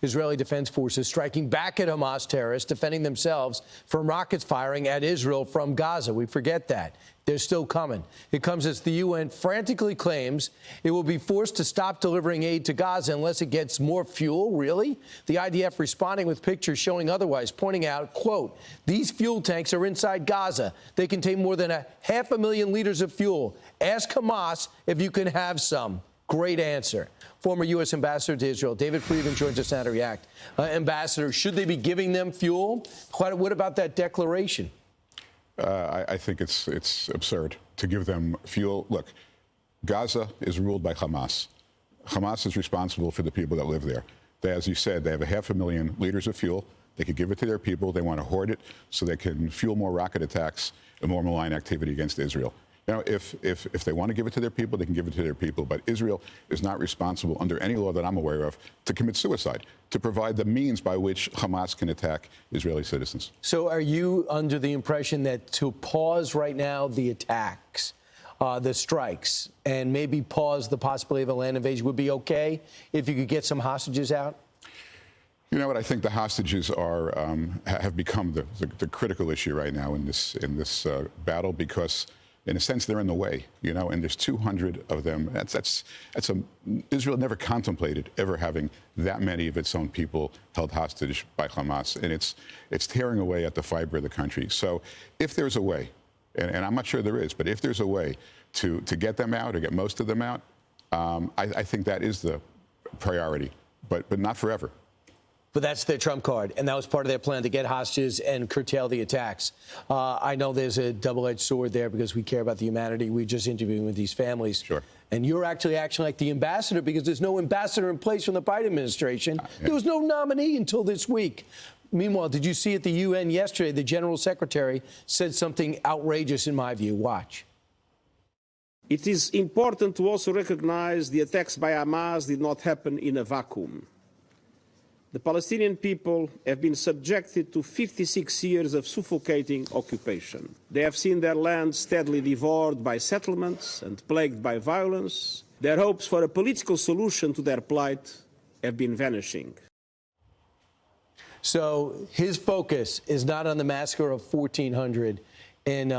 Israeli Defense Forces striking back at Hamas terrorists, defending themselves from rockets firing at Israel from Gaza. We forget that. They're still coming. It comes as the UN frantically claims it will be forced to stop delivering aid to Gaza unless it gets more fuel. Really? The IDF responding with pictures showing otherwise, pointing out, quote, these fuel tanks are inside Gaza. They contain more than 500,000 liters of fuel. Ask Hamas if you can have some. Great answer. Former U.S. Ambassador to Israel, David Friedman, joins us now to react. Ambassador, should they be giving them fuel? What about that declaration? I think it's absurd to give them fuel. Look, Gaza is ruled by Hamas. Hamas is responsible for the people that live there. They, as you said, they have 500,000 liters of fuel. They could give it to their people. They want to hoard it so they can fuel more rocket attacks and more malign activity against Israel. You know, if they want to give it to their people, they can give it to their people. But Israel is not responsible under any law that I'm aware of to commit suicide, to provide the means by which Hamas can attack Israeli citizens. So are you under the impression that to pause right now the attacks, the strikes, and maybe pause the possibility of a land invasion would be okay if you could get some hostages out? You know what? I think the hostages are have become the critical issue right now in this battle because, in a sense, they're in the way, you know, and there's 200 of them. Israel never contemplated ever having that many of its own people held hostage by Hamas, and it's tearing away at the fiber of the country. So if there's a way, and I'm not sure there is, but if there's a way to get them out or get most of them out, I think that is the priority, but not forever. But that's their trump card, and that was part of their plan to get hostages and curtail the attacks. I know there's a double-edged sword there because we care about the humanity. We're just interviewing with these families. Sure. And you're actually acting like the ambassador because there's no ambassador in place from the Biden administration. Yeah. There was no nominee until this week. Meanwhile, did you see at the UN yesterday, the General Secretary said something outrageous in my view? Watch. It is important to also recognize the attacks by Hamas did not happen in a vacuum. The Palestinian people have been subjected to 56 years of suffocating occupation. They have seen their land steadily devoured by settlements and plagued by violence. Their hopes for a political solution to their plight have been vanishing. So his focus is not on the massacre of 1,400 in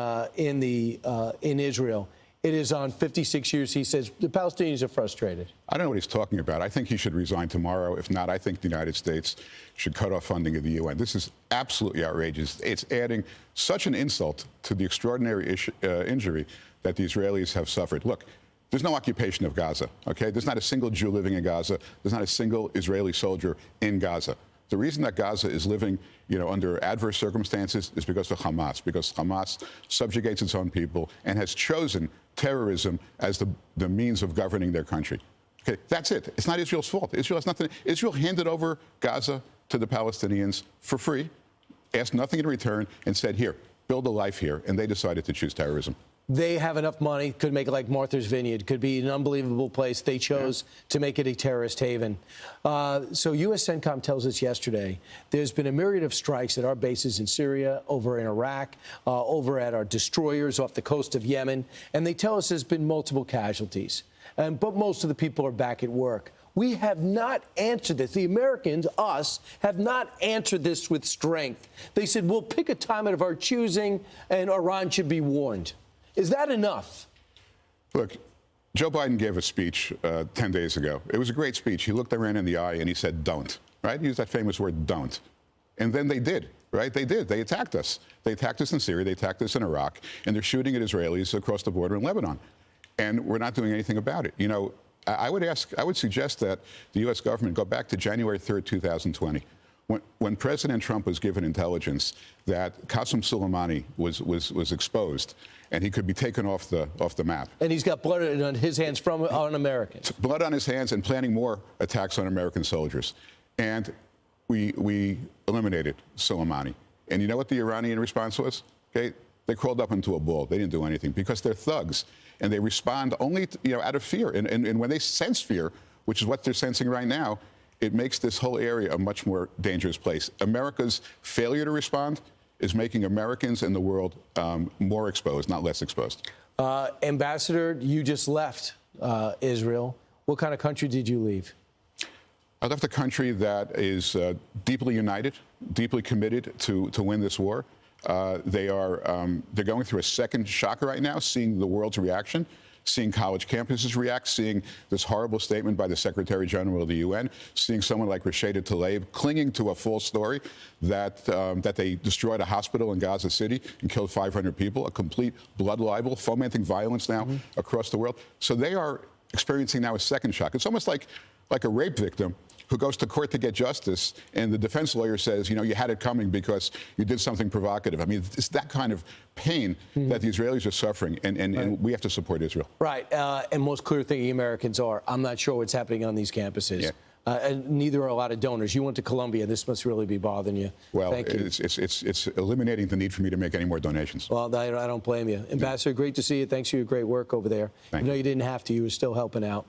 Israel. It is on 56 years. He says the Palestinians are frustrated. I don't know what he's talking about. I think he should resign tomorrow. If not, I think the United States should cut off funding of the UN. This is absolutely outrageous. It's adding such an insult to the extraordinary injury that the Israelis have suffered. Look, there's no occupation of Gaza, okay? There's not a single Jew living in Gaza. There's not a single Israeli soldier in Gaza. The reason that Gaza is living, you know, under adverse circumstances is because of Hamas, because Hamas subjugates its own people and has chosen terrorism as the means of governing their country. Okay, that's it. It's not Israel's fault. Israel has nothing. Israel handed over Gaza to the Palestinians for free, asked nothing in return, and said, here, build a life here, and they decided to choose terrorism. They have enough money, could make it like Martha's Vineyard, could be an unbelievable place. They chose to make it a terrorist haven. So U.S. CENTCOM tells us yesterday there's been a myriad of strikes at our bases in Syria, over in Iraq, over at our destroyers off the coast of Yemen, and they tell us there's been multiple casualties. But most of the people are back at work. We have not answered this. The Americans, us, have not answered this with strength. They said, we'll pick a time out of our choosing, and Iran should be warned. Is that enough? Look, Joe Biden gave a speech 10 days ago. It was a great speech. He looked Iran in the eye and he said, don't, right? He used that famous word, don't. And then they did, right? They did. They attacked us. They attacked us in Syria. They attacked us in Iraq. And they're shooting at Israelis across the border in Lebanon. And we're not doing anything about it. You know, I would suggest that the U.S. government go back to January 3rd, 2020. When President Trump was given intelligence that Qasem Soleimani was exposed and he could be taken off the map. And he's got blood on his hands on Americans. Blood on his hands and planning more attacks on American soldiers. And we eliminated Soleimani. And you know what the Iranian response was? Okay, they crawled up into a ball. They didn't do anything because they're thugs. And they respond only out of fear. And when they sense fear, which is what they're sensing right now, it makes this whole area a much more dangerous place. America's failure to respond is making Americans and the world more exposed, not less exposed. Ambassador, you just left Israel. What kind of country did you leave? I left a country that is deeply united, deeply committed to win this war. They're going through a second shock right now, seeing the world's reaction, seeing college campuses react, seeing this horrible statement by the Secretary General of the UN, seeing someone like Rashida Tlaib clinging to a false story that they destroyed a hospital in Gaza City and killed 500 people, a complete blood libel, fomenting violence now across the world. So they are experiencing now a second shock. It's almost like a rape victim who goes to court to get justice, and the defense lawyer says, you know, you had it coming because you did something provocative. I mean, it's that kind of pain that the Israelis are suffering, and we have to support Israel. Right, and most clear-thinking Americans are. I'm not sure what's happening on these campuses. Yeah. And neither are a lot of donors. You went to Columbia. This must really be bothering you. Well, Thank you. it's eliminating the need for me to make any more donations. Well, I don't blame you. Ambassador, great to see you. Thanks for your great work over there. Thank You know, you. you didn't have to. You were still helping out.